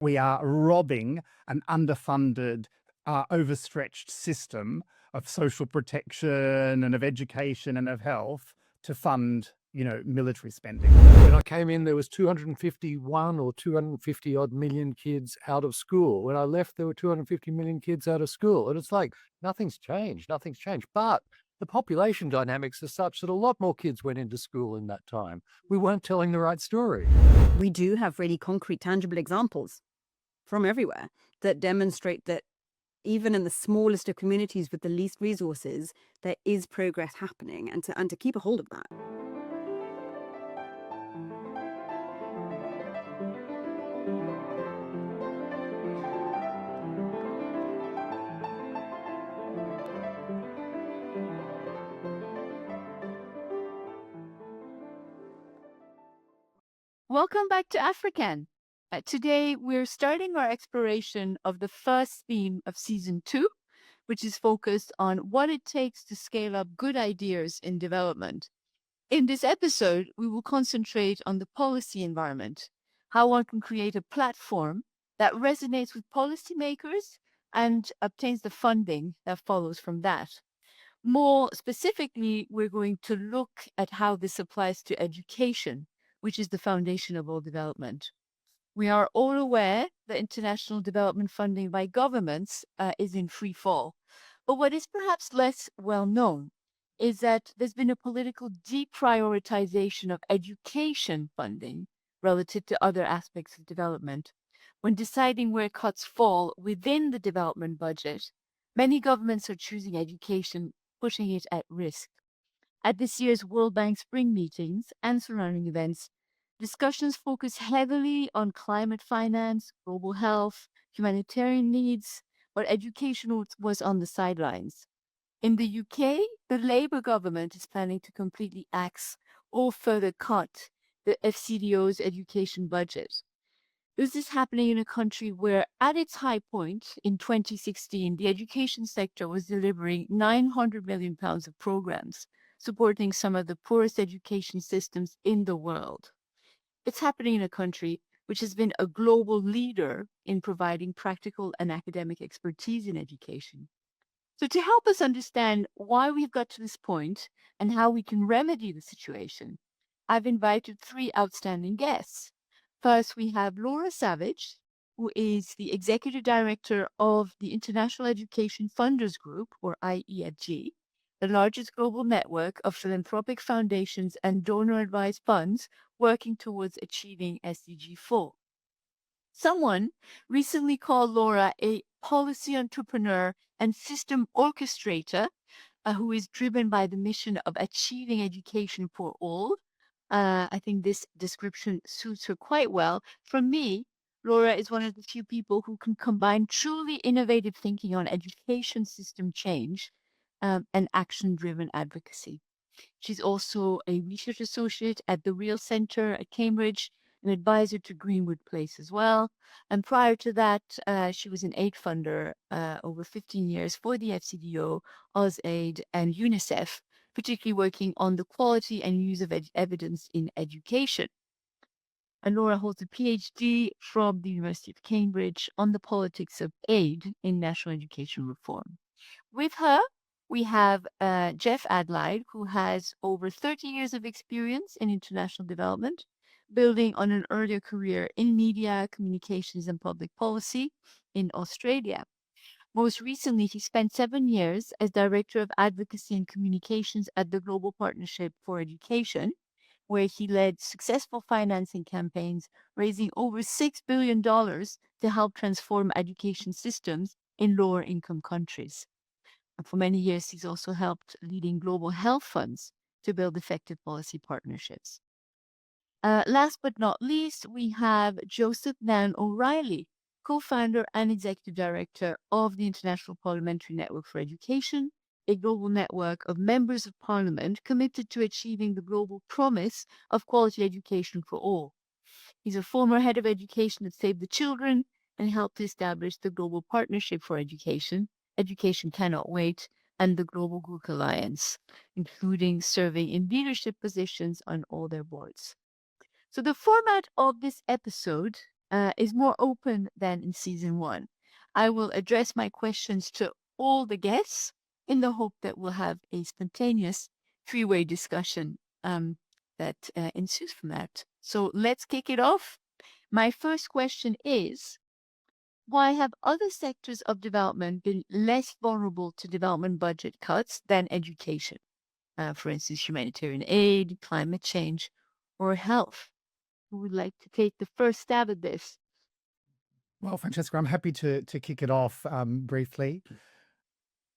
We are robbing an underfunded, overstretched system of social protection and of education and of health to fund, military spending. When I came in, there was 251 or 250 odd million kids out of school. When I left, there were 250 million kids out of school. And it's like, nothing's changed. But the population dynamics are such that a lot more kids went into school in that time. We weren't telling the right story. We do have really concrete, tangible examples from everywhere that demonstrate that even in the smallest of communities with the least resources, there is progress happening, and to keep a hold of that. Welcome back to Afri-CAN. Today, we're starting our exploration of the first theme of Season 2, which is focused on what it takes to scale up good ideas in development. In this episode, we will concentrate on the policy environment, how one can create a platform that resonates with policymakers and obtains the funding that follows from that. More specifically, we're going to look at how this applies to education, which is the foundation of all development. We are all aware that international development funding by governments is in free fall. But what is perhaps less well known is that there's been a political deprioritization of education funding relative to other aspects of development. When deciding where cuts fall within the development budget, many governments are choosing education, pushing it at risk. At this year's World Bank Spring meetings and surrounding events, discussions focus heavily on climate finance, global health, humanitarian needs, but education was on the sidelines. In the UK, the Labour government is planning to completely axe or further cut the FCDO's education budget. This is happening in a country where, at its high point in 2016, the education sector was delivering £900 million of programs, supporting some of the poorest education systems in the world. It's happening in a country which has been a global leader in providing practical and academic expertise in education. So to help us understand why we've got to this point and how we can remedy the situation, I've invited three outstanding guests. First, we have Laura Savage, who is the Executive Director of the International Education Funders Group, or IEFG, the largest global network of philanthropic foundations and donor-advised funds working towards achieving SDG 4. Someone recently called Laura a policy entrepreneur and system orchestrator who is driven by the mission of achieving education for all. I think this description suits her quite well. For me, Laura is one of the few people who can combine truly innovative thinking on education system change and action-driven advocacy. She's also a research associate at the Real Center at Cambridge, an advisor to Greenwood Place as well. And prior to that, she was an aid funder over 15 years for the FCDO, AusAid, and UNICEF, particularly working on the quality and use of evidence in education. And Laura holds a PhD from the University of Cambridge on the politics of aid in national education reform. With her, we have Geoff Adlide, who has over 30 years of experience in international development, building on an earlier career in media, communications, and public policy in Australia. Most recently, he spent 7 years as Director of Advocacy and Communications at the Global Partnership for Education, where he led successful financing campaigns, raising over $6 billion to help transform education systems in lower income countries. And for many years, he's also helped leading global health funds to build effective policy partnerships. Last but not least, we have Joseph Nhan-O'Reilly, co-founder and executive director of the International Parliamentary Network for Education, a global network of members of parliament committed to achieving the global promise of quality education for all. He's a former head of education at Save the Children and helped to establish the Global Partnership for Education, Education Cannot Wait, and the Global GUC Alliance, including serving in leadership positions on all their boards. So the format of this episode is more open than in season one. I will address my questions to all the guests in the hope that we'll have a spontaneous three-way discussion that ensues from that. So let's kick it off. My first question is, why have other sectors of development been less vulnerable to development budget cuts than education? For instance, humanitarian aid, climate change, or health? Who would like to take the first stab at this? Well, Francesca, I'm happy to kick it off briefly.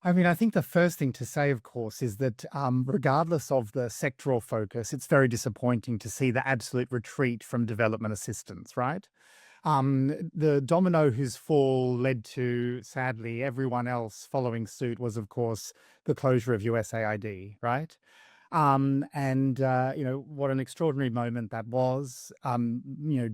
I mean, I think the first thing to say, of course, is that regardless of the sectoral focus, it's very disappointing to see the absolute retreat from development assistance, right? The domino whose fall led to, sadly, everyone else following suit was, of course, the closure of USAID, right? What an extraordinary moment that was,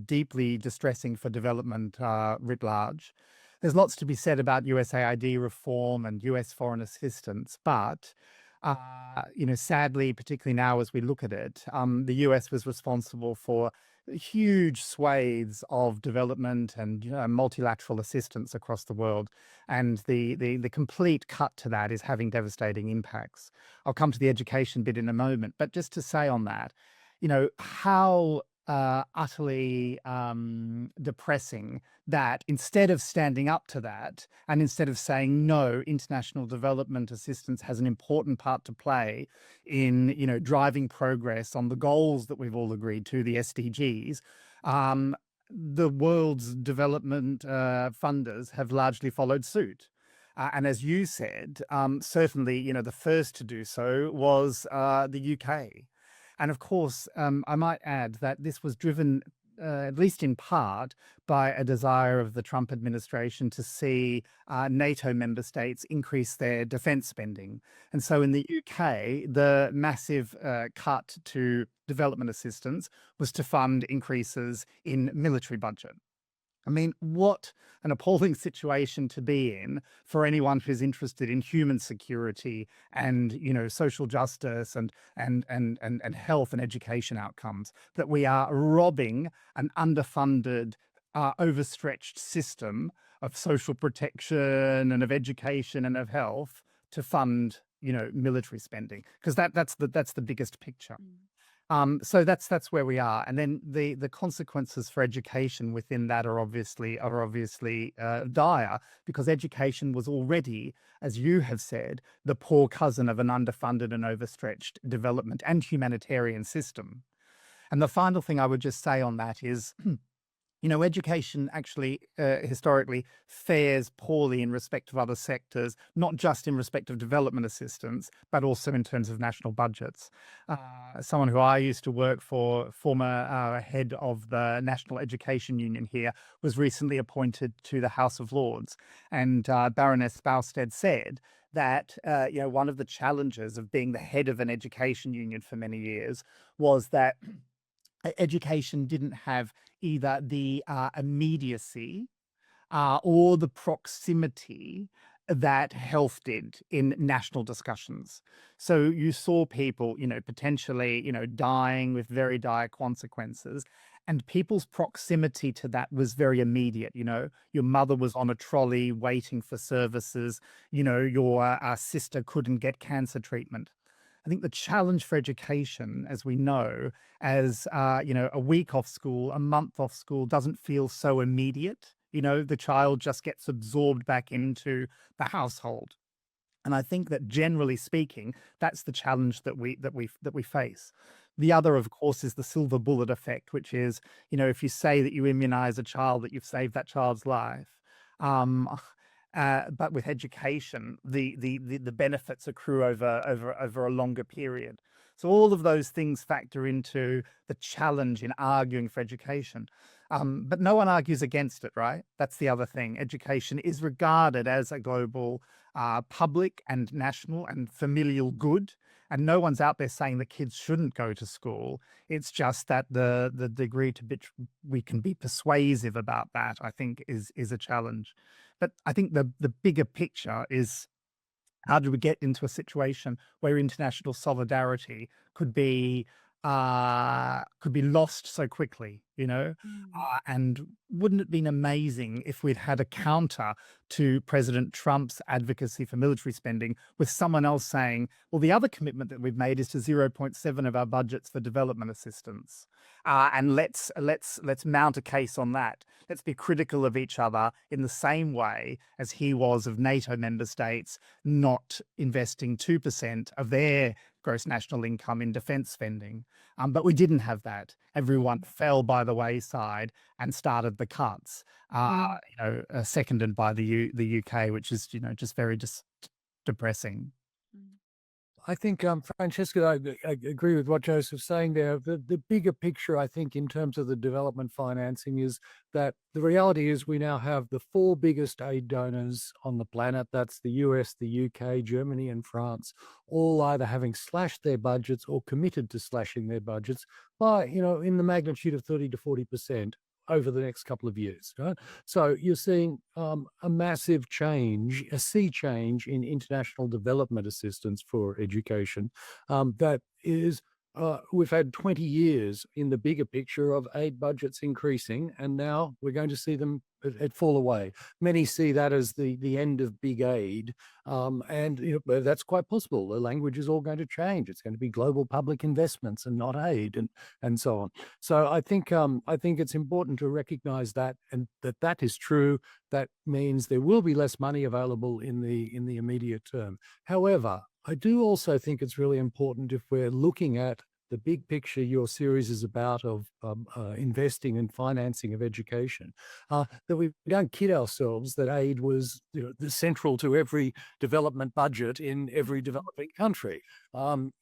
deeply distressing for development writ large. There's lots to be said about USAID reform and US foreign assistance, but sadly, particularly now as we look at it, the US was responsible for huge swathes of development and multilateral assistance across the world, and the complete cut to that is having devastating impacts. I'll come to the education bit in a moment, but just to say on that, how utterly depressing that instead of standing up to that and instead of saying, no, international development assistance has an important part to play in, driving progress on the goals that we've all agreed to, the SDGs, the world's development funders have largely followed suit. And as you said, certainly, the first to do so was the UK. And of course, I might add that this was driven, at least in part, by a desire of the Trump administration to see NATO member states increase their defense spending. And so in the UK, the massive cut to development assistance was to fund increases in military budget. I mean, what an appalling situation to be in for anyone who's interested in human security and, social justice and health and education outcomes, that we are robbing an underfunded, overstretched system of social protection and of education and of health to fund, military spending, because that's the biggest picture. So that's where we are, and then the consequences for education within that are obviously dire, because education was already, as you have said, the poor cousin of an underfunded and overstretched development and humanitarian system. And the final thing I would just say on that is, education actually historically fares poorly in respect of other sectors, not just in respect of development assistance, but also in terms of national budgets. Someone who I used to work for, former head of the National Education Union here, was recently appointed to the House of Lords. And Baroness Bousted said that one of the challenges of being the head of an education union for many years was that education didn't have either the immediacy or the proximity that health did in national discussions. So you saw people, potentially, dying with very dire consequences. And people's proximity to that was very immediate. Your mother was on a trolley waiting for services. Your sister couldn't get cancer treatment. I think the challenge for education, as we know, as a week off school, a month off school, doesn't feel so immediate. The child just gets absorbed back into the household. And I think that generally speaking, that's the challenge that we face. The other, of course, is the silver bullet effect, which is, if you say that you immunize a child, that you've saved that child's life. But with education, the benefits accrue over a longer period. So all of those things factor into the challenge in arguing for education. But no one argues against it, right? That's the other thing. Education is regarded as a global, public and national and familial good. And no one's out there saying that kids shouldn't go to school. It's just that the degree to which we can be persuasive about that, I think, is a challenge. But I think the bigger picture is, how do we get into a situation where international solidarity could be could be lost so quickly, you know? And wouldn't it have been amazing if we'd had a counter to President Trump's advocacy for military spending with someone else saying, well, the other commitment that we've made is to 0.7 of our budgets for development assistance. And let's mount a case on that. Let's be critical of each other in the same way as he was of NATO member states not investing 2% of their gross national income in defence spending. But we didn't have that. Everyone fell by the wayside and started the cuts, seconded by the UK, which is, just very depressing. I think, Francesca, I agree with what Joseph's saying there. The bigger picture, I think, in terms of the development financing is that the reality is we now have the 4 biggest aid donors on the planet. That's the US, the UK, Germany, and France, all either having slashed their budgets or committed to slashing their budgets by, in the magnitude of 30 to 40% over the next couple of years, right? So you're seeing a massive change, a sea change in international development assistance for education. That is, we've had 20 years in the bigger picture of aid budgets increasing, and now we're going to see them it fall away. Many see that as the end of big aid, and that's quite possible. The language is all going to change. It's going to be global public investments and not aid, and so on. So I think it's important to recognise that, and that is true. That means there will be less money available in the immediate term. However, I do also think it's really important, if we're looking at the big picture your series is about of investing and financing of education, that we don't kid ourselves that aid was the central to every development budget in every developing country. One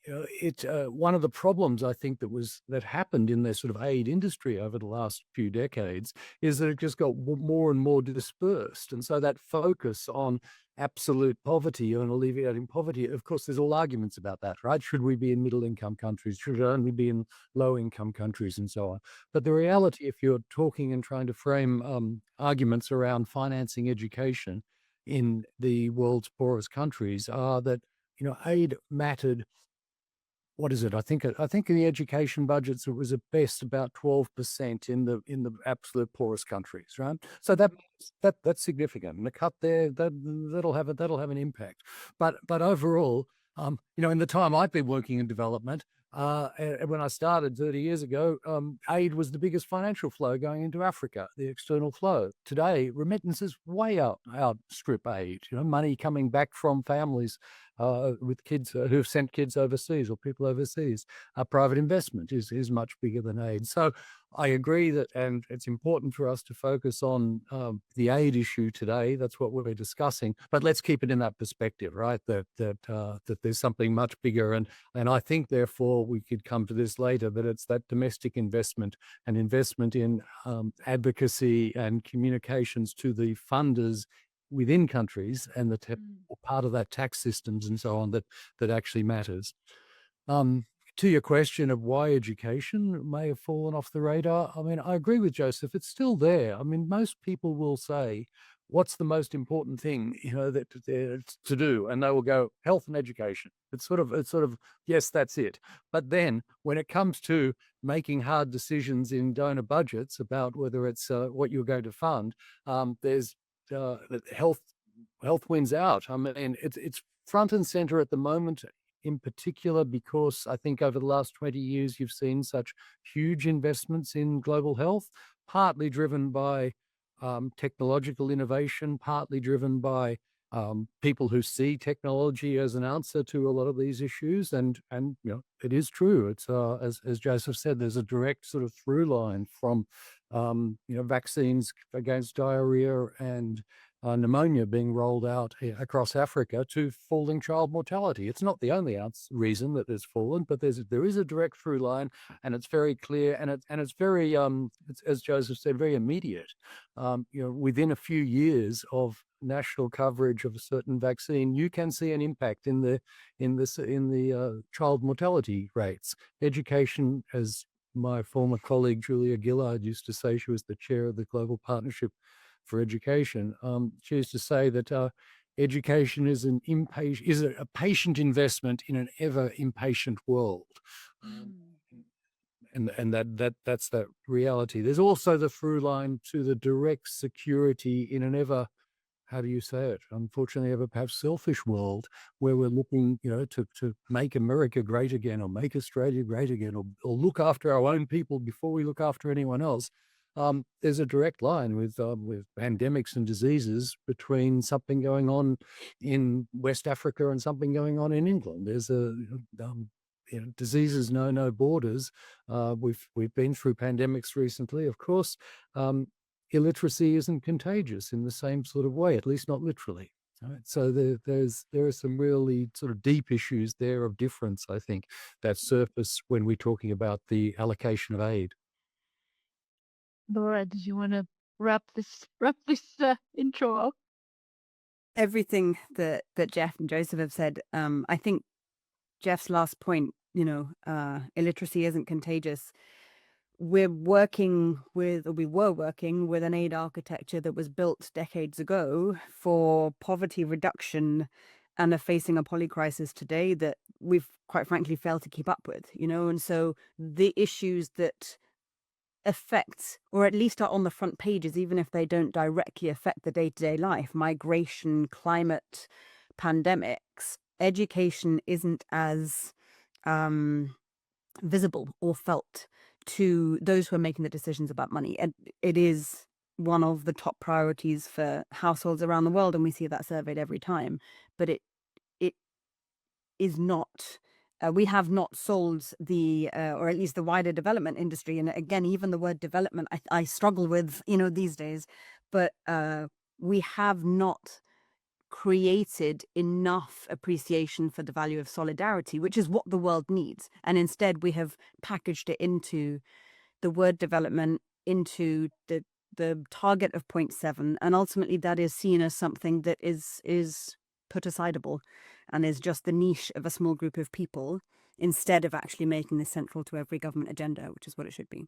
of the problems I think that happened in the sort of aid industry over the last few decades is that it just got more and more dispersed, and so that focus on absolute poverty and alleviating poverty. Of course, there's all arguments about that, right? Should we be in middle-income countries? Should it only be in low-income countries, and so on? But the reality, if you're talking and trying to frame arguments around financing education in the world's poorest countries, are that aid mattered. What is it? I think in the education budgets it was at best about 12% in the absolute poorest countries, right? So that's significant, and a cut there that'll have an impact. But overall, in the time I've been working in development, when I started 30 years ago, aid was the biggest financial flow going into Africa, the external flow. Today, remittances way outstrip aid. Money coming back from families with kids who've sent kids overseas or people overseas. Private investment is much bigger than aid. So I agree that, and it's important for us to focus on the aid issue today. That's what we're discussing. But let's keep it in that perspective, right? That there's something much bigger, and I think therefore we could come to this later, that it's that domestic investment and investment in advocacy and communications to the funders within countries and part of that tax systems and so on that actually matters. To your question of why education may have fallen off the radar, I mean, I agree with Joseph. It's still there. I mean, most people will say, what's the most important thing, to do? And they will go, health and education. It's sort of, yes, that's it. But then when it comes to making hard decisions in donor budgets about whether it's what you're going to fund, there's health wins out. I mean, it's front and center at the moment, in particular, because I think over the last 20 years, you've seen such huge investments in global health, partly driven by technological innovation, partly driven by people who see technology as an answer to a lot of these issues. And it is true. It's as Joseph said, there's a direct sort of through line from vaccines against diarrhea and pneumonia being rolled out across Africa to falling child mortality. It's not the only reason that it's fallen, but there is a direct through line, and it's very clear, and it's very as Joseph said, very immediate. Within a few years of national coverage of a certain vaccine, you can see an impact in the child mortality rates. Education, as my former colleague Julia Gillard used to say, she was the chair of the Global Partnership for Education. She used to say that education is a patient investment in an ever impatient world. and that's that reality. There's also the through line to the direct security in an ever, how do you say it? Unfortunately, ever perhaps selfish world where we're looking, to make America great again, or make Australia great again, or look after our own people before we look after anyone else. There's a direct line with pandemics and diseases between something going on in West Africa and something going on in England. There's diseases know no borders. We've been through pandemics recently, of course. Illiteracy isn't contagious in the same sort of way, at least not literally. Right? So there are some really sort of deep issues there of difference, I think, that surface when we're talking about the allocation of aid. Laura, did you want to wrap this intro up? Everything that Geoff and Joseph have said, I think Geoff's last point, illiteracy isn't contagious. We were working with an aid architecture that was built decades ago for poverty reduction, and are facing a polycrisis today that we've quite frankly failed to keep up with, and so the issues that affect, or at least are on the front pages, even if they don't directly affect the day-to-day life, migration, climate, pandemics, education isn't as visible or felt to those who are making the decisions about money. And it is one of the top priorities for households around the world, and we see that surveyed every time. But it is not. We have not solved the, or at least the wider development industry. And again, even the word development, I struggle with, these days. But we have not created enough appreciation for the value of solidarity, which is what the world needs. And instead, we have packaged it into the word development, into the target of 0.7, and ultimately that is seen as something that is put asideable and is just the niche of a small group of people, instead of actually making this central to every government agenda, which is what it should be.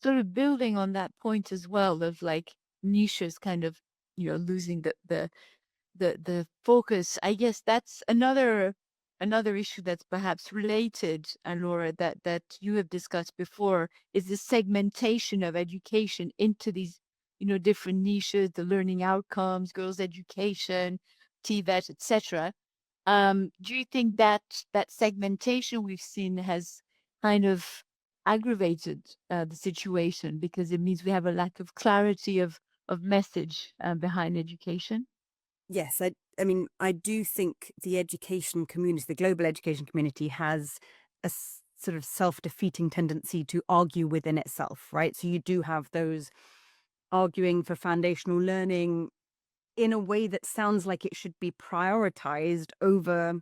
Sort of building on that point as well, of like niches kind of losing the focus. I guess that's another issue that's perhaps related, and Laura, that you have discussed before, is the segmentation of education into these different niches, the learning outcomes, girls' education, TVET, etc. Do you think that segmentation we've seen has kind of aggravated the situation, because it means we have a lack of clarity of message behind education? Yes, I mean, I do think the education community, the global education community, has a sort of self-defeating tendency to argue within itself, right? So you do have those arguing for foundational learning in a way that sounds like it should be prioritized over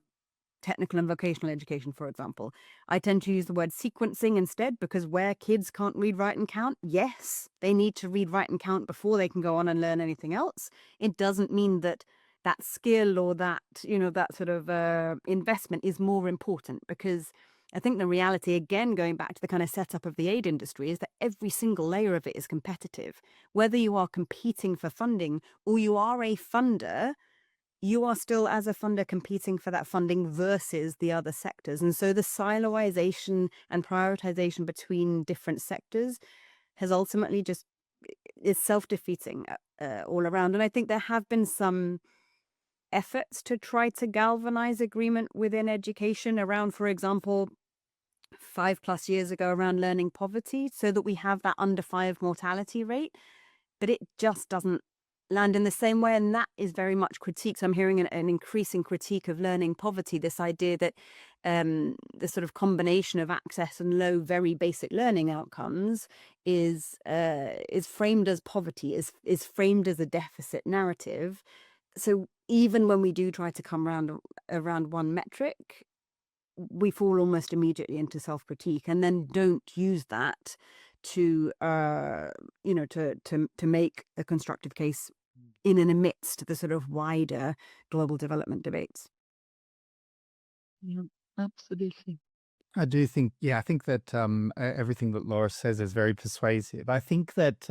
technical and vocational education, for example. I tend to use the word sequencing instead, because where kids can't read, write, and count, yes, they need to read, write, and count before they can go on and learn anything else. It doesn't mean that that skill or that, that sort of investment is more important, because I think the reality, again, going back to the kind of setup of the aid industry, is that every single layer of it is competitive. Whether you are competing for funding or you are a funder, you are still, as a funder, competing for that funding versus the other sectors. And so the siloization and prioritization between different sectors has ultimately just is self-defeating all around. And I think there have been some efforts to try to galvanize agreement within education around, for example, 5+ years ago, around learning poverty, so that we have that under 5 mortality rate. But it just doesn't land in the same way, and that is very much critiqued. So I'm hearing an increasing critique of learning poverty, this idea that the sort of combination of access and low, very basic learning outcomes is framed as poverty, is framed as a deficit narrative. So even when we do try to come around one metric, we fall almost immediately into self-critique, and then don't use that to to make a constructive case in and amidst the sort of wider global development debates. Yeah, absolutely. I do think, I think that everything that Laura says is very persuasive. I think that,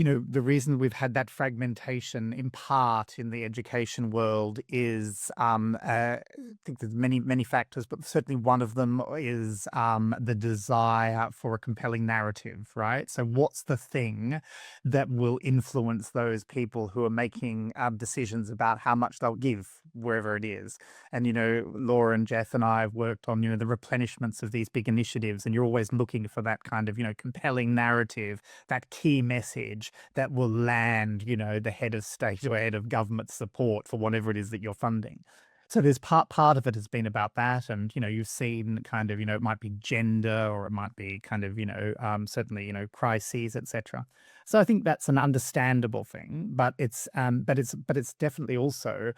the reason we've had that fragmentation in part in the education world is, I think there's many factors, but certainly one of them is the desire for a compelling narrative, right? So what's the thing that will influence those people who are making decisions about how much they'll give wherever it is? And, Laura and Jeff and I have worked on, the replenishments of these big initiatives, and you're always looking for that kind of, compelling narrative, that key message that will land, the head of state or head of government support for whatever it is that you're funding. So there's part of it has been about that. And, you've seen kind of, it might be gender, or it might be kind of, certainly, crises, etc. So I think that's an understandable thing, but it's definitely also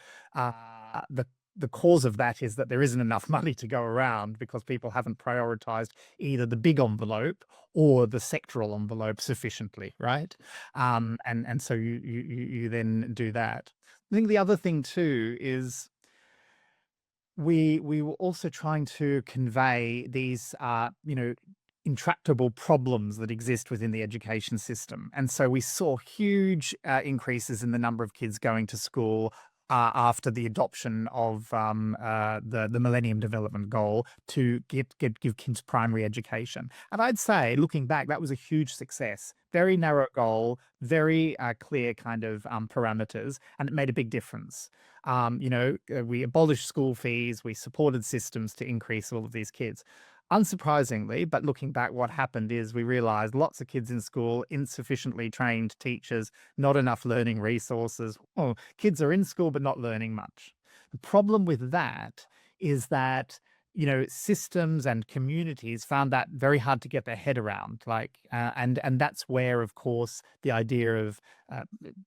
the cause of that is that there isn't enough money to go around because people haven't prioritized either the big envelope or the sectoral envelope sufficiently, right? And so you then do that. I think the other thing too is we were also trying to convey these intractable problems that exist within the education system. And so we saw huge increases in the number of kids going to school after the adoption of the Millennium Development Goal to give kids primary education. And I'd say, looking back, that was a huge success. Very narrow goal, very clear kind of parameters, and it made a big difference. We abolished school fees, we supported systems to increase all of these kids. Unsurprisingly, but looking back, what happened is we realized lots of kids in school, insufficiently trained teachers, not enough learning resources. Oh, kids are in school, but not learning much. The problem with that is that, systems and communities found that very hard to get their head around. And that's where, of course, the idea of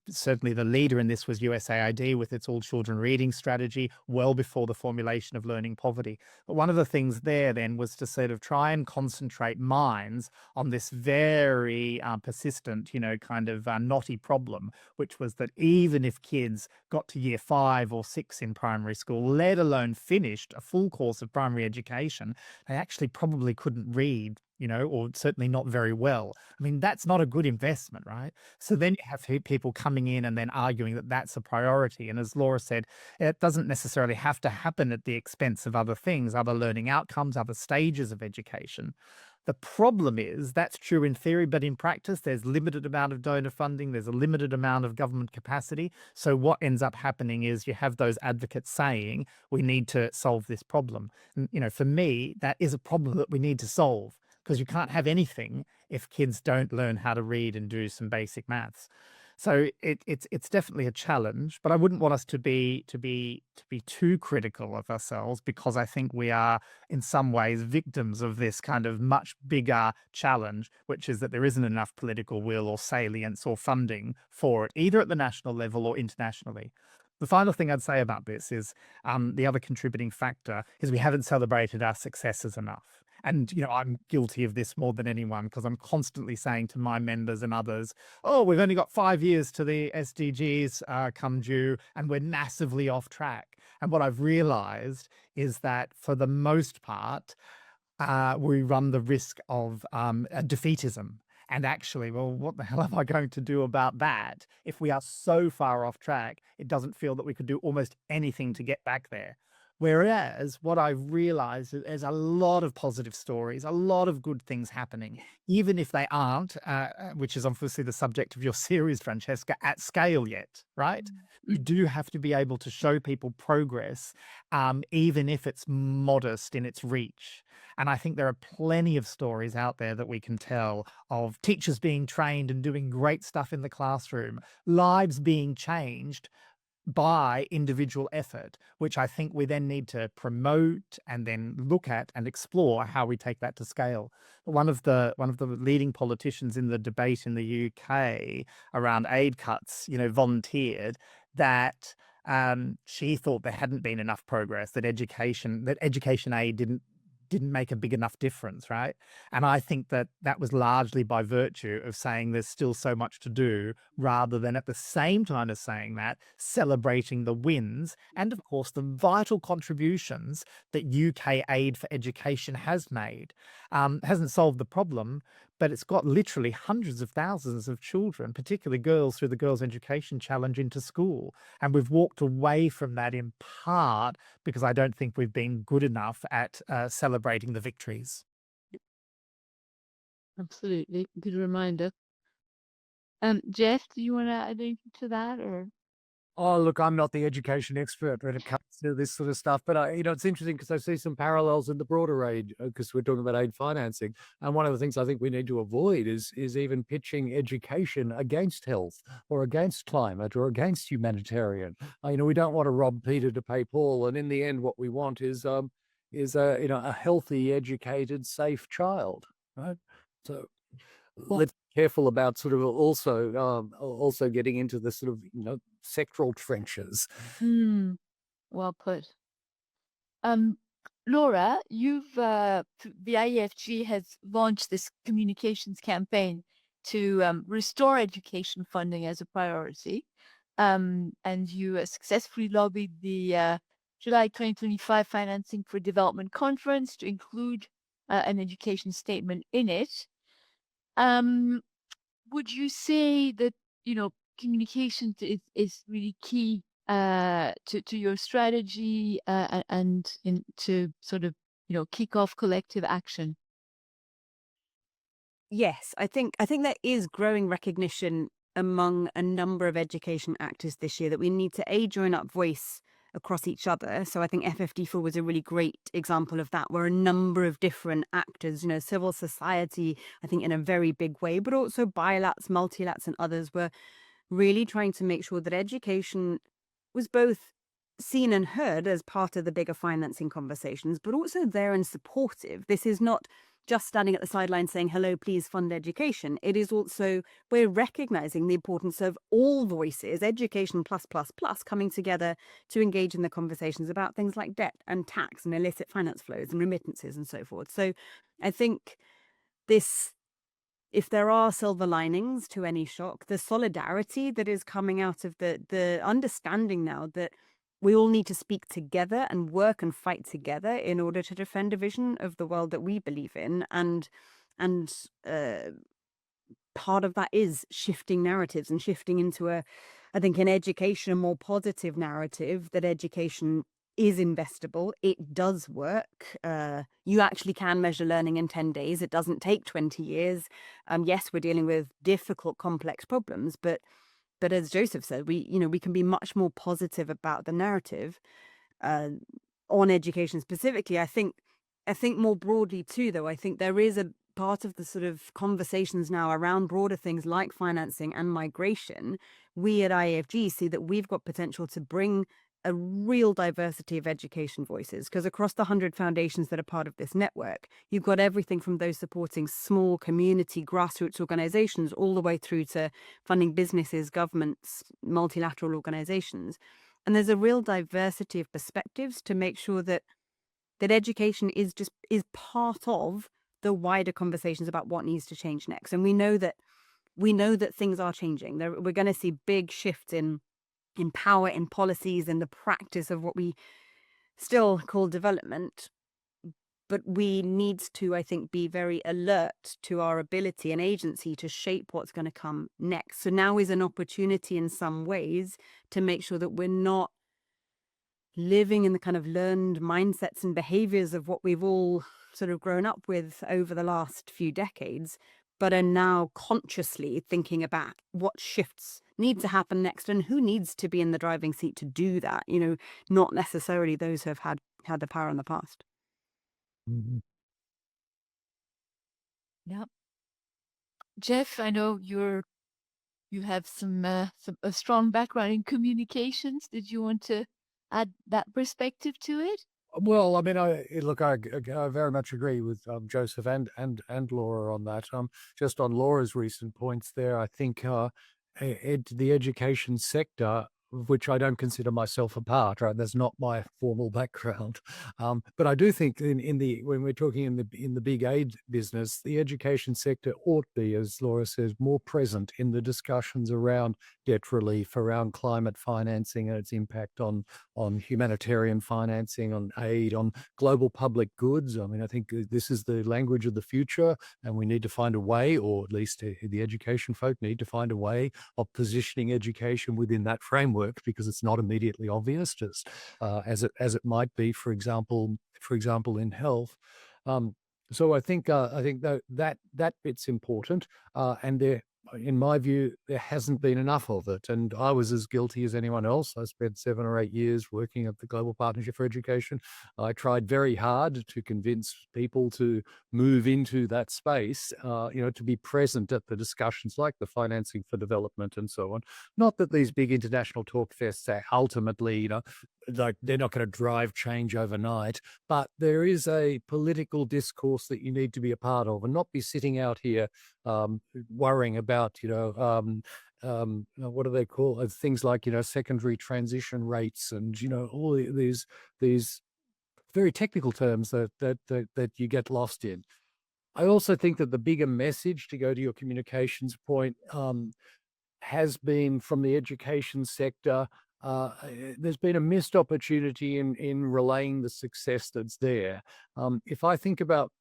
certainly the leader in this was USAID with its All Children Reading strategy, well before the formulation of learning poverty. But one of the things there then was to sort of try and concentrate minds on this very persistent, kind of knotty problem, which was that even if kids got to year 5 or 6 in primary school, let alone finished a full course of primary education, they actually probably couldn't read, or certainly not very well. I mean, that's not a good investment, right? So then you have people coming in and then arguing that that's a priority. And as Laura said, it doesn't necessarily have to happen at the expense of other things, other learning outcomes, other stages of education. The problem is that's true in theory, but in practice, there's limited amount of donor funding. There's a limited amount of government capacity. So what ends up happening is you have those advocates saying, we need to solve this problem. And, for me, that is a problem that we need to solve, because you can't have anything if kids don't learn how to read and do some basic maths. So it's definitely a challenge, but I wouldn't want us to be too critical of ourselves, because I think we are in some ways victims of this kind of much bigger challenge, which is that there isn't enough political will or salience or funding for it, either at the national level or internationally. The final thing I'd say about this is the other contributing factor is we haven't celebrated our successes enough. And, I'm guilty of this more than anyone, because I'm constantly saying to my members and others, oh, we've only got 5 years to the SDGs come due, and we're massively off track. And what I've realized is that for the most part, we run the risk of defeatism. And actually, well, what the hell am I going to do about that? If we are so far off track, it doesn't feel that we could do almost anything to get back there. Whereas what I've realized is there's a lot of positive stories, a lot of good things happening, even if they aren't, which is obviously the subject of your series, Francesca, at scale yet, right? You do have to be able to show people progress, even if it's modest in its reach. And I think there are plenty of stories out there that we can tell of teachers being trained and doing great stuff in the classroom, lives being changed by individual effort, which I think we then need to promote and then look at and explore how we take that to scale. One of the leading politicians in the debate in the UK around aid cuts, volunteered that she thought there hadn't been enough progress, that education aid didn't make a big enough difference, right? And I think that was largely by virtue of saying there's still so much to do, rather than at the same time as saying that, celebrating the wins and, of course, the vital contributions that UK aid for education has made. Hasn't solved the problem, but it's got literally hundreds of thousands of children, particularly girls, through the Girls' Education Challenge into school. And we've walked away from that in part because I don't think we've been good enough at celebrating the victories. Absolutely. Good reminder. Jeff, do you want to add anything to that, or? Oh, look, I'm not the education expert when it comes to this sort of stuff, but it's interesting because I see some parallels in the broader aid, because we're talking about aid financing. And one of the things I think we need to avoid is even pitching education against health or against climate or against humanitarian. We don't want to rob Peter to pay Paul. And in the end, what we want is a healthy, educated, safe child, right? So Well, let's be careful about sort of also getting into the sort of sectoral trenches. well put. Laura, the IEFG has launched this communications campaign to restore education funding as a priority. And you successfully lobbied the July 2025 Financing for Development Conference to include an education statement in it. Would you say that, communication is really key to your strategy and to sort of, kick off collective action? Yes, I think there is growing recognition among a number of education actors this year that we need to join up voice across each other. So I think FFD4 was a really great example of that, where a number of different actors, civil society, I think in a very big way, but also bilats, multilats, and others were really trying to make sure that education was both seen and heard as part of the bigger financing conversations, but also there and supportive. This is not just standing at the sidelines saying, hello, please fund education. It is also, we're recognizing the importance of all voices, education plus, coming together to engage in the conversations about things like debt and tax and illicit finance flows and remittances and so forth. So I think if there are silver linings to any shock, the solidarity that is coming out of the understanding now that we all need to speak together and work and fight together in order to defend a vision of the world that we believe in. And part of that is shifting narratives and shifting into I think in education, a more positive narrative that education is investable. It does work. You actually can measure learning in 10 days. It doesn't take 20 years. Yes, we're dealing with difficult, complex problems, but as Joseph said, we can be much more positive about the narrative on education specifically. I think more broadly too, though, I think there is a part of the sort of conversations now around broader things like financing and migration. We at IAFG see that we've got potential to bring a real diversity of education voices, because across the 100 foundations that are part of this network, you've got everything from those supporting small community grassroots organizations all the way through to funding businesses, governments, multilateral organizations. And there's a real diversity of perspectives to make sure that education is part of the wider conversations about what needs to change next. And we know that things are changing. We're going to see big shifts in power, in policies, in the practice of what we still call development. But we need to, I think, be very alert to our ability and agency to shape what's going to come next. So now is an opportunity in some ways to make sure that we're not living in the kind of learned mindsets and behaviors of what we've all sort of grown up with over the last few decades, but are now consciously thinking about what shifts need to happen next and who needs to be in the driving seat to do that, not necessarily those who have had the power in the past. Mhm. Yep. Jeff, I know you have a strong background in communications. Did you want to add that perspective to it? Well, I mean, I very much agree with Joseph and Laura on that. Just on Laura's recent points there, I think the education sector of which I don't consider myself a part, right? That's not my formal background. But I do think when we're talking in the big aid business, the education sector ought to be, as Laura says, more present in the discussions around debt relief, around climate financing and its impact on humanitarian financing, on aid, on global public goods. I mean, I think this is the language of the future, and we need to find a way, or at least the education folk need to find a way of positioning education within that framework, because it's not immediately obvious, just as it might be, for example, in health. So I think that bit's important, and there, in my view, there hasn't been enough of it. And I was as guilty as anyone else. I spent 7 or 8 years working at the Global Partnership for Education. I tried very hard to convince people to move into that space, to be present at the discussions like the financing for development and so on. Not that these big international talk fests are ultimately, like they're not going to drive change overnight, but there is a political discourse that you need to be a part of, and not be sitting out here worrying about, what do they call it? Things like, secondary transition rates and, all these very technical terms that you get lost in. I also think that the bigger message, to go to your communications point, has been from the education sector. There's been a missed opportunity in relaying the success that's there. If I think about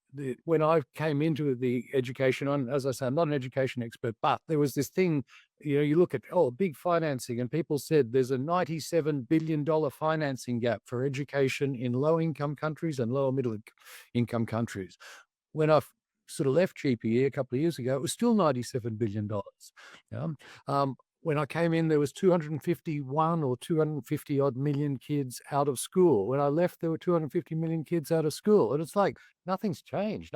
when I came into the education, as I say, I'm not an education expert, but there was this thing, you look at, big financing, and people said there's a $97 billion financing gap for education in low-income countries and lower middle-income countries. When I sort of left GPE a couple of years ago, it was still $97 billion. When I came in, there was 251 or 250 odd million kids out of school. When I left, there were 250 million kids out of school. And it's like, nothing's changed.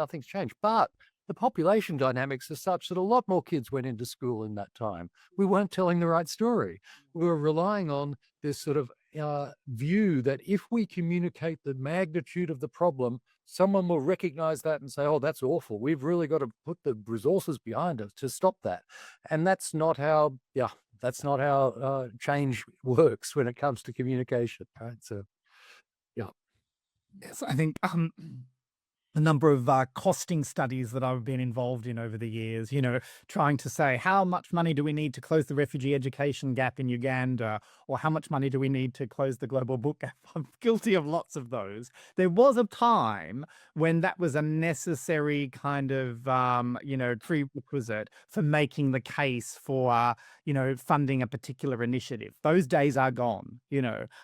But the population dynamics are such that a lot more kids went into school in that time. We weren't telling the right story. We were relying on this sort of view that if we communicate the magnitude of the problem, someone will recognize that and say, oh, that's awful. We've really got to put the resources behind us to stop that. And that's not how change works when it comes to communication, right? So, yeah. Yes, I think a number of costing studies that I've been involved in over the years, trying to say how much money do we need to close the refugee education gap in Uganda, or how much money do we need to close the global book gap? I'm guilty of lots of those. There was a time when that was a necessary kind of, prerequisite for making the case for, funding a particular initiative. Those days are gone.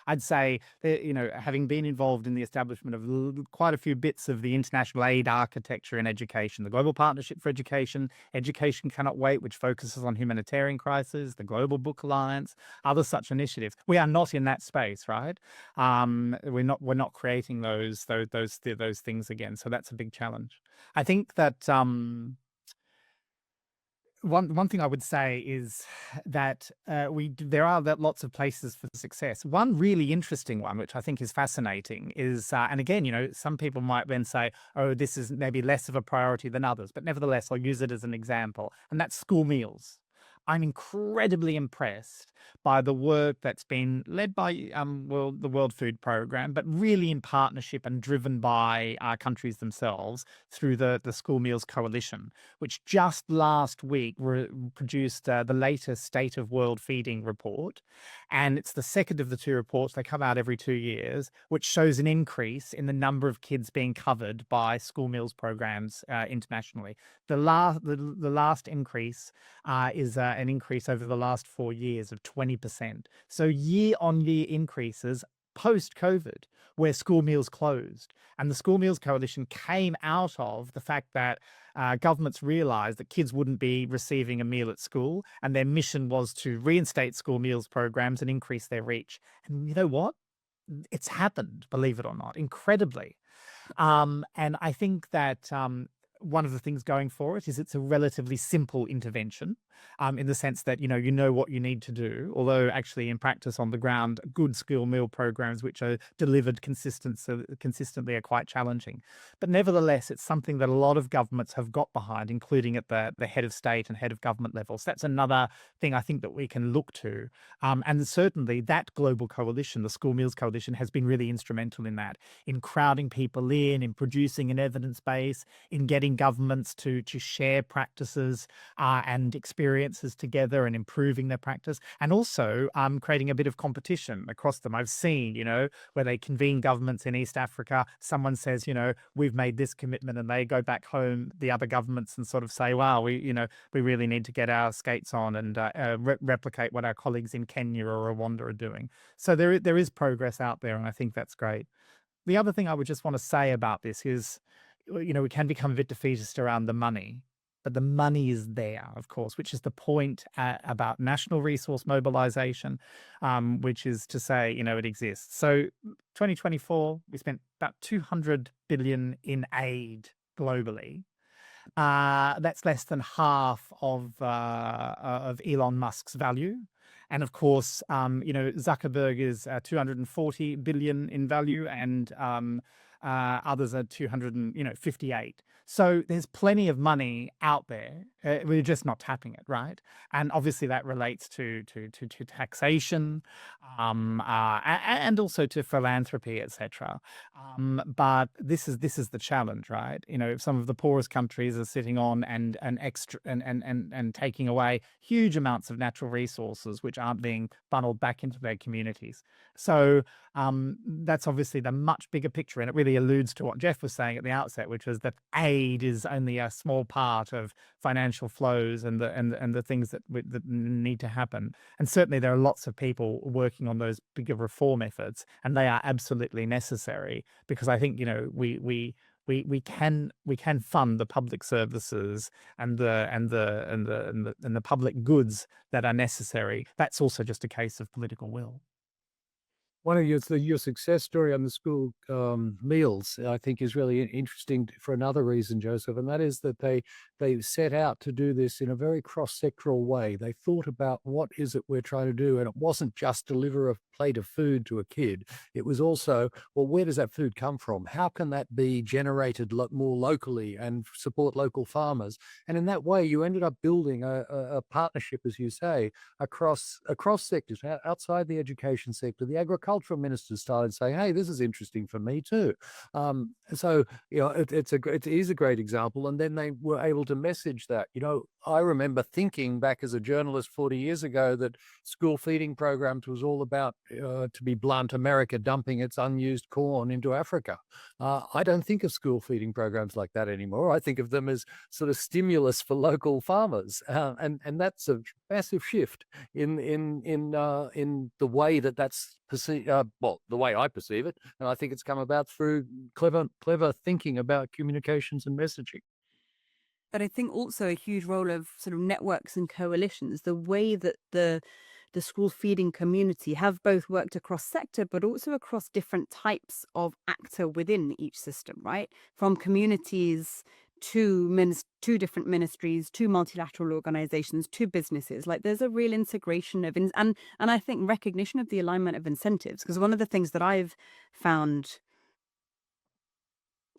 I'd say, having been involved in the establishment of quite a few bits of the international aid architecture in education, the Global Partnership for Education, Education Cannot Wait, which focuses on humanitarian crises, the Global Book Alliance, other such initiatives. We are not in that space, right? We're not creating those things again. So that's a big challenge. I think that one thing I would say is that there are lots of places for success. One really interesting one, which I think is fascinating, is and again, some people might then say, oh, this is maybe less of a priority than others, but nevertheless, I'll use it as an example, and that's school meals. I'm incredibly impressed by the work that's been led by the World Food Programme, but really in partnership and driven by our countries themselves through the School Meals Coalition, which just last week produced the latest State of World Feeding report. And it's the second of the two reports. They come out every 2 years, which shows an increase in the number of kids being covered by school meals programs internationally. The last increase is an increase over the last 4 years of 20%. So year-on-year increases post-COVID, where school meals closed. And the School Meals Coalition came out of the fact that governments realized that kids wouldn't be receiving a meal at school, and their mission was to reinstate school meals programs and increase their reach. And you know what? It's happened, believe it or not, incredibly. And I think that one of the things going for it is it's a relatively simple intervention, in the sense that, you know what you need to do, although actually in practice on the ground, good school meal programs which are delivered consistently are quite challenging. But nevertheless, it's something that a lot of governments have got behind, including at the head of state and head of government levels. That's another thing I think that we can look to. And certainly that global coalition, the School Meals Coalition, has been really instrumental in that, in crowding people in producing an evidence base, in getting governments to share practices and experiences together and improving their practice, and also creating a bit of competition across them. I've seen, where they convene governments in East Africa, someone says, we've made this commitment, and they go back home, the other governments, and sort of say, wow, we really need to get our skates on and replicate what our colleagues in Kenya or Rwanda are doing. So there is progress out there, and I think that's great. The other thing I would just want to say about this is, we can become a bit defeatist around the money, but the money is there, of course, which is the point about national resource mobilization, which is to say, it exists. So 2024, we spent about 200 billion in aid globally. That's less than half of Elon Musk's value. And of course, Zuckerberg is 240 billion in value, and others are 258. So there's plenty of money out there. We're just not tapping it, right? And obviously that relates to taxation, and also to philanthropy, etc. But this is the challenge, right? Some of the poorest countries are sitting on and extra and taking away huge amounts of natural resources which aren't being funneled back into their communities. So that's obviously the much bigger picture, and it really alludes to what Geoff was saying at the outset, which was that aid is only a small part of financial flows and the things that need to happen. And certainly there are lots of people working on those bigger reform efforts, and they are absolutely necessary, because I think we can fund the public services and the public goods that are necessary. That's also just a case of political will. One of your success story on the school meals, I think, is really interesting for another reason, Joseph, and that is that they set out to do this in a very cross-sectoral way. They thought about what is it we're trying to do, and it wasn't just deliver a plate of food to a kid. It was also, well, where does that food come from? How can that be generated more locally and support local farmers? And in that way, you ended up building a partnership, as you say, across sectors, outside the education sector. The agricultural ministers started saying, hey, this is interesting for me too. So it is a great example. And then they were able to message that. I remember thinking back as a journalist 40 years ago that school feeding programs was all about, to be blunt, America dumping its unused corn into Africa. I don't think of school feeding programs like that anymore. I think of them as sort of stimulus for local farmers, and that's a massive shift in the way that's perceived. The way I perceive it, and I think it's come about through clever thinking about communications and messaging. But I think also a huge role of sort of networks and coalitions, the way that the school feeding community have both worked across sector, but also across different types of actor within each system, right? From communities to different ministries, to multilateral organizations, to businesses. Like, there's a real integration of, and I think recognition of the alignment of incentives. Because one of the things that I've found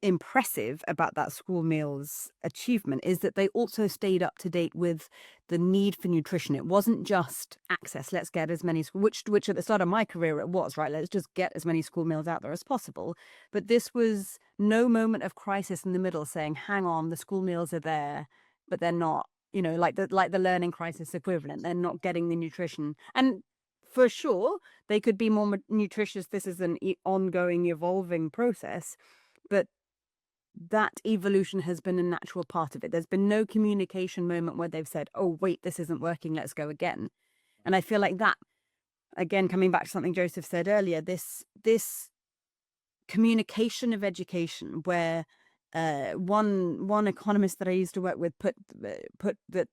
impressive about that school meals achievement is that they also stayed up to date with the need for nutrition. It wasn't just access, let's get as many, which at the start of my career it was, right? Let's just get as many school meals out there as possible. But this was no moment of crisis in the middle saying, hang on, the school meals are there, but they're not, like the learning crisis equivalent. They're not getting the nutrition. And for sure, they could be more nutritious. This is an ongoing, evolving process. But that evolution has been a natural part of it. There's been no communication moment where they've said, oh, wait, this isn't working, let's go again. And I feel like that, again, coming back to something Joseph said earlier, this communication of education, where one economist that I used to work with put that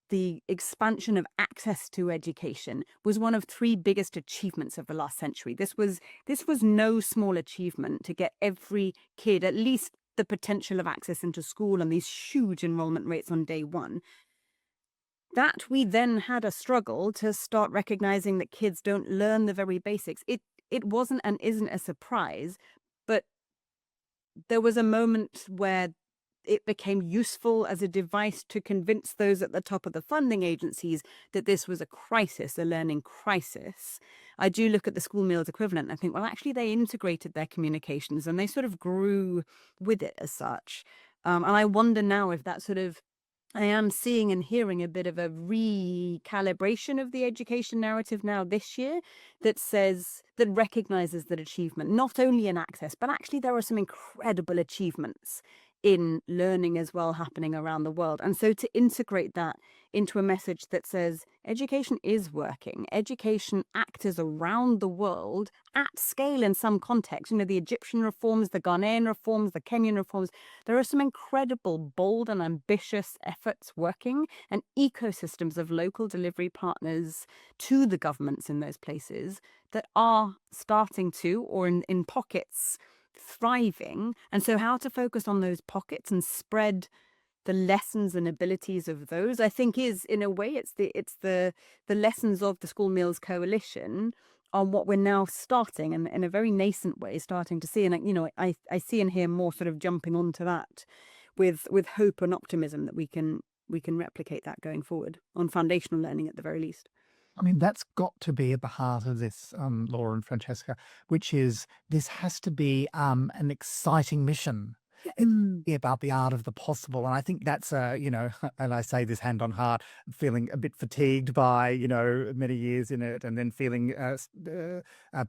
the expansion of access to education was one of 3 biggest achievements of the last century. This was no small achievement to get every kid at least the potential of access into school and these huge enrollment rates on day one, that we then had a struggle to start recognizing that kids don't learn the very basics. It wasn't and isn't a surprise, but there was a moment where it became useful as a device to convince those at the top of the funding agencies that this was a crisis, a learning crisis. I do look at the school meals equivalent and I think, well, actually, they integrated their communications and they sort of grew with it as such. And I wonder now if that sort of, I am seeing and hearing a bit of a recalibration of the education narrative now this year that recognizes that achievement, not only in access, but actually there are some incredible achievements in learning as well happening around the world. And so to integrate that into a message that says education is working, education actors around the world at scale in some context, the Egyptian reforms, the Ghanaian reforms, the Kenyan reforms, there are some incredible, bold and ambitious efforts working, and ecosystems of local delivery partners to the governments in those places that are starting to, or in pockets, thriving. And so how to focus on those pockets and spread the lessons and abilities of those, I think, is, in a way, it's the lessons of the School Meals Coalition on what we're now starting, and in a very nascent way, starting to see. And I see and hear more sort of jumping onto that with hope and optimism that we can replicate that going forward on foundational learning at the very least. I mean, that's got to be at the heart of this, Laura and Francesca, which is this has to be an exciting mission. It's about the art of the possible. And I think that's, and I say this hand on heart, feeling a bit fatigued by, many years in it, and then feeling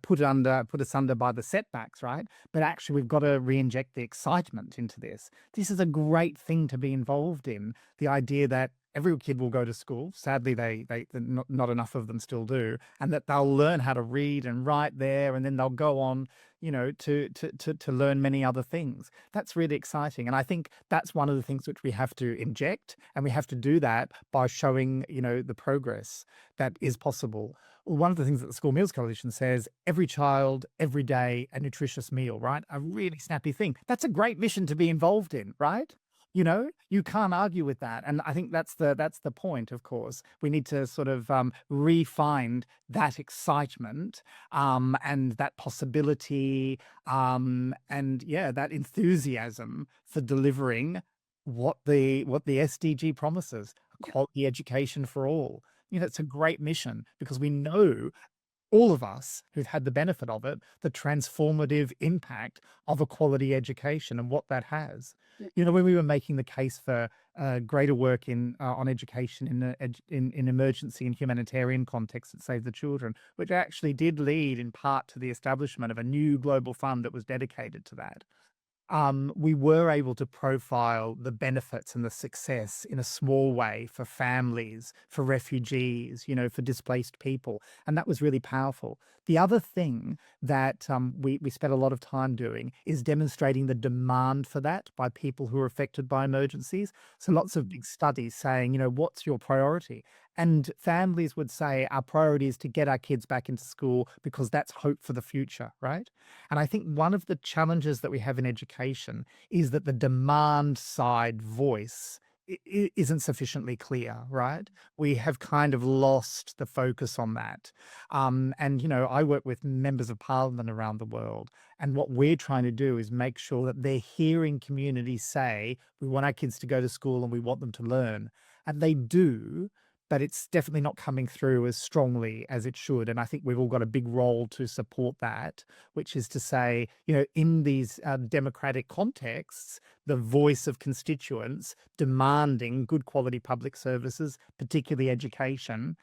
put us under by the setbacks, right? But actually, we've got to re-inject the excitement into this. This is a great thing to be involved in. The idea that every kid will go to school. Sadly, they not enough of them still do, and that they'll learn how to read and write there, and then they'll go on, to learn many other things. That's really exciting, and I think that's one of the things which we have to inject, and we have to do that by showing, the progress that is possible. One of the things that the School Meals Coalition says: every child, every day, a nutritious meal. Right, a really snappy thing. That's a great mission to be involved in, right? You can't argue with that. And I think that's the point, of course. We need to sort of re-find that excitement and that possibility that enthusiasm for delivering what the SDG promises, a quality education for all. It's a great mission, because we know, all of us who've had the benefit of it, the transformative impact of a quality education and what that has. When we were making the case for greater work on education in emergency and humanitarian contexts at Save the Children, which actually did lead in part to the establishment of a new global fund that was dedicated to that. We were able to profile the benefits and the success in a small way for families, for refugees, for displaced people. And that was really powerful. The other thing that we spent a lot of time doing is demonstrating the demand for that by people who are affected by emergencies. So lots of big studies saying, what's your priority? And families would say, our priority is to get our kids back into school because that's hope for the future, right? And I think one of the challenges that we have in education is that the demand side voice isn't sufficiently clear, right? We have kind of lost the focus on that. I work with members of parliament around the world, and what we're trying to do is make sure that they're hearing communities say, we want our kids to go to school and we want them to learn. And they do, but it's definitely not coming through as strongly as it should. And I think we've all got a big role to support that, which is to say, in these democratic contexts, the voice of constituents demanding good quality public services, particularly education,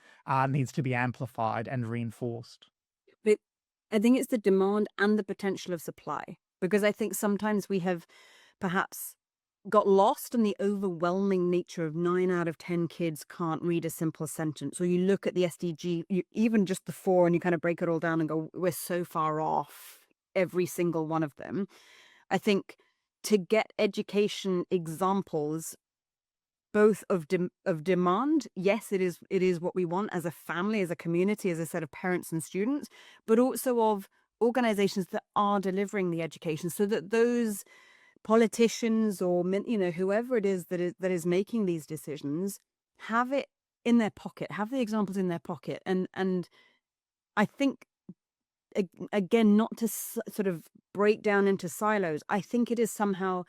needs to be amplified and reinforced. But I think it's the demand and the potential of supply, because I think sometimes we have perhaps got lost in the overwhelming nature of 9 out of 10 kids can't read a simple sentence. Or you look at the SDG, even just the 4, and you kind of break it all down and go, we're so far off every single one of them. I think to get education examples, both of demand, yes, it is what we want as a family, as a community, as a set of parents and students, but also of organizations that are delivering the education, so that those politicians or whoever it is that is making these decisions have it in their pocket, have the examples in their pocket, and I think again, not to sort of break down into silos. I think it is somehow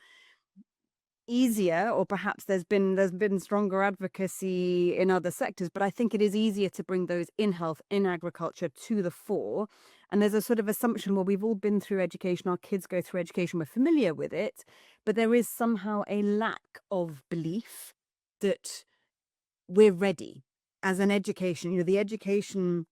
easier, or perhaps there's been stronger advocacy in other sectors, but I think it is easier to bring those in health, in agriculture to the fore. And there's a sort of assumption, well, we've all been through education, our kids go through education, we're familiar with it, but there is somehow a lack of belief that we're ready as an education. The education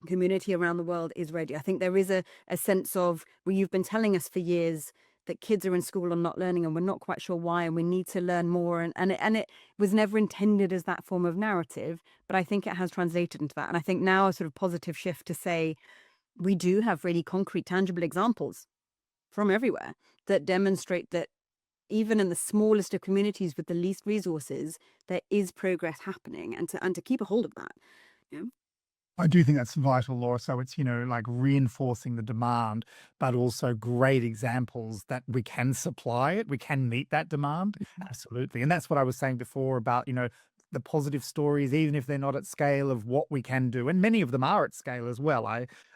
community around the world is ready. I think there is a sense of, well, you've been telling us for years that kids are in school and not learning, and we're not quite sure why, and we need to learn more. And it was never intended as that form of narrative, but I think it has translated into that. And I think now a sort of positive shift to say we do have really concrete, tangible examples from everywhere that demonstrate that even in the smallest of communities with the least resources, there is progress happening, and to keep a hold of that. Yeah. I do think that's vital, Laura. So it's, like reinforcing the demand, but also great examples that we can supply it, we can meet that demand. Absolutely. And that's what I was saying before about, the positive stories, even if they're not at scale of what we can do. And many of them are at scale as well.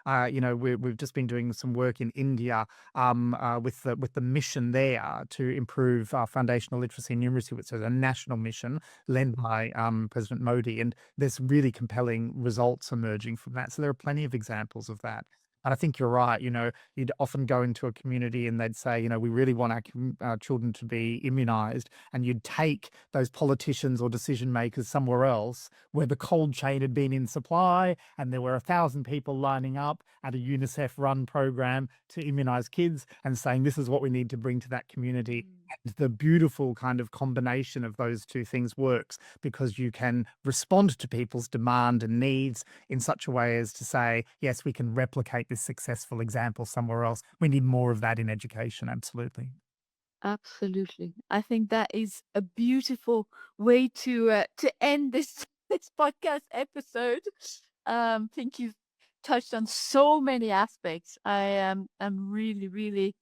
We've just been doing some work in India with the mission there to improve foundational literacy and numeracy, which is a national mission led by President Modi. And there's really compelling results emerging from that. So there are plenty of examples of that. And I think you're right. You'd often go into a community and they'd say, we really want our children to be immunized. And you'd take those politicians or decision makers somewhere else where the cold chain had been in supply and there were 1,000 people lining up at a UNICEF-run program to immunize kids and saying, this is what we need to bring to that community. And the beautiful kind of combination of those two things works because you can respond to people's demand and needs in such a way as to say, yes, we can replicate this successful example somewhere else. We need more of that in education. Absolutely. Absolutely. I think that is a beautiful way to end this podcast episode. I think you've touched on so many aspects. I'm really, really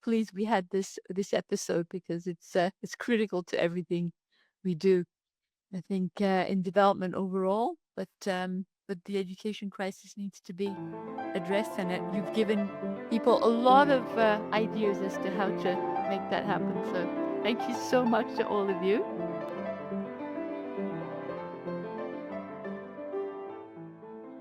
pleased we had this episode because it's critical to everything we do. I think in development overall, but the education crisis needs to be addressed, and you've given people a lot of ideas as to how to make that happen. So thank you so much to all of you.